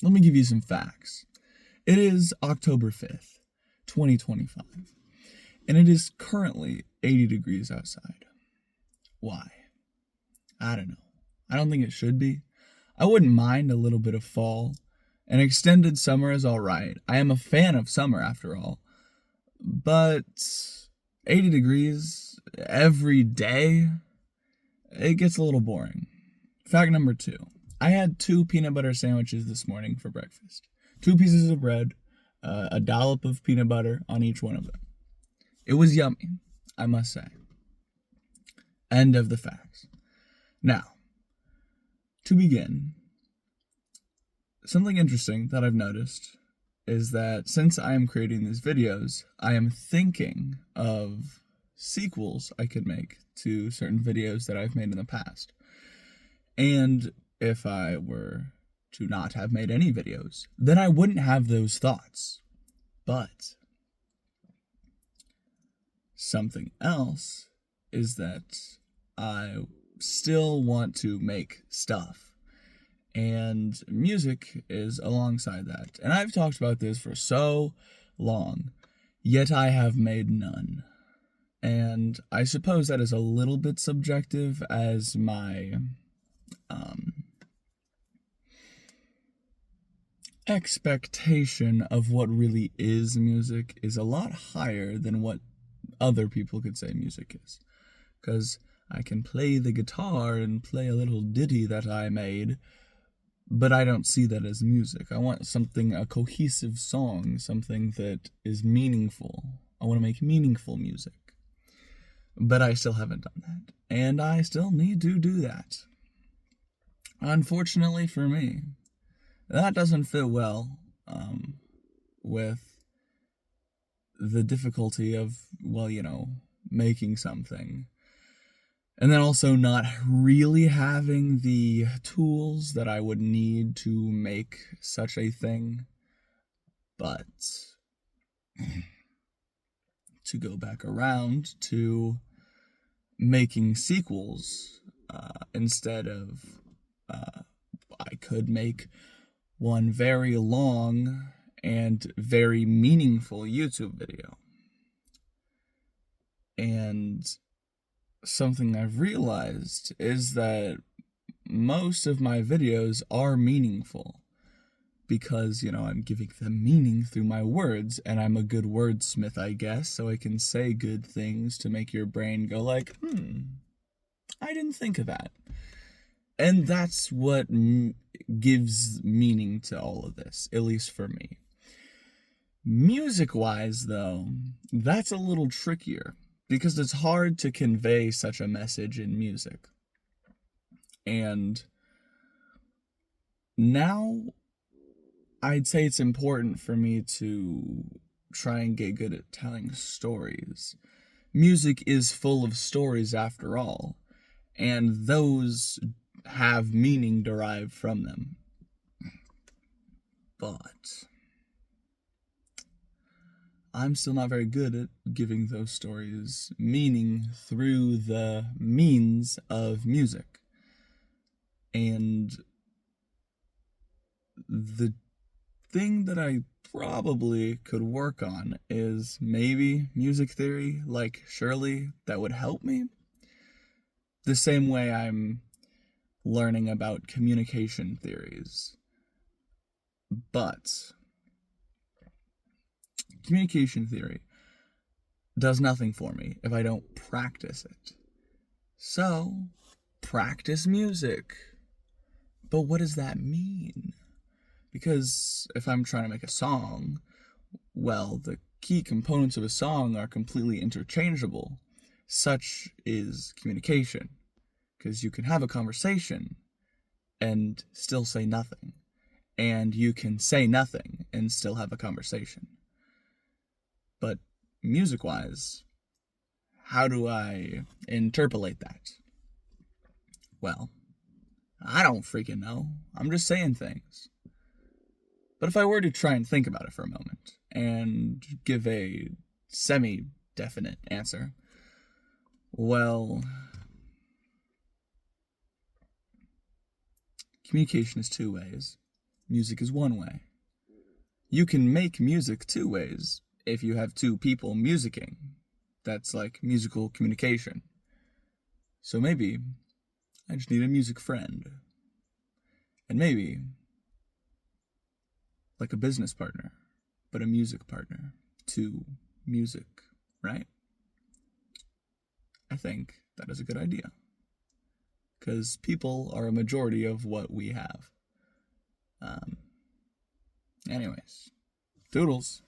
Let me give you some facts. It is October 5th, 2025, and it is currently 80 degrees outside. Why? I don't know. I don't think it should be. I wouldn't mind a little bit of fall. An extended summer is alright. I am a fan of summer after all. But 80 degrees every day, it gets a little boring. Fact number 2. I had 2 peanut butter sandwiches this morning for breakfast. 2 pieces of bread, a dollop of peanut butter on each one of them. It was yummy, I must say. End of the facts. Now, to begin, something interesting that I've noticed is that since I am creating these videos, I am thinking of sequels I could make to certain videos that I've made in the past. And if I were to not have made any videos, then I wouldn't have those thoughts. But something else is that I still want to make stuff. And music is alongside that. And I've talked about this for so long, yet I have made none. And I suppose that is a little bit subjective, as my expectation of what really is music is a lot higher than what other people could say music is. Because I can play the guitar and play a little ditty that I made, but I don't see that as music. I want something, a cohesive song, something that is meaningful. I want to make meaningful music. But I still haven't done that. And I still need to do that. Unfortunately for me, that doesn't fit well with the difficulty of, making something. And then also not really having the tools that I would need to make such a thing. But to go back around to making sequels, instead of, I could make one very long and very meaningful YouTube video. And something I've realized is that most of my videos are meaningful because, I'm giving them meaning through my words, and I'm a good wordsmith, I guess, so I can say good things to make your brain go like, I didn't think of that. And that's what gives meaning to all of this, at least for me. Music-wise, though, that's a little trickier, because it's hard to convey such a message in music. And now I'd say it's important for me to try and get good at telling stories. Music is full of stories after all, and those have meaning derived from them. But I'm still not very good at giving those stories meaning through the means of music. And the thing that I probably could work on is maybe music theory, like Shirley, that would help me. The same way I'm learning about communication theories. But communication theory does nothing for me if I don't practice it. So, practice music. But what does that mean? Because if I'm trying to make a song, well, the key components of a song are completely interchangeable. Such is communication. Because you can have a conversation and still say nothing. And you can say nothing and still have a conversation. But music-wise, how do I interpolate that? Well, I don't freaking know. I'm just saying things. But if I were to try and think about it for a moment and give a semi-definite answer, well, communication is 2 ways. Music is one way. You can make music two ways if you have two people musicking. That's like musical communication. So maybe I just need a music friend. And maybe like a business partner, but a music partner to music, right? I think that is a good idea. Because people are a majority of what we have. Anyways, doodles.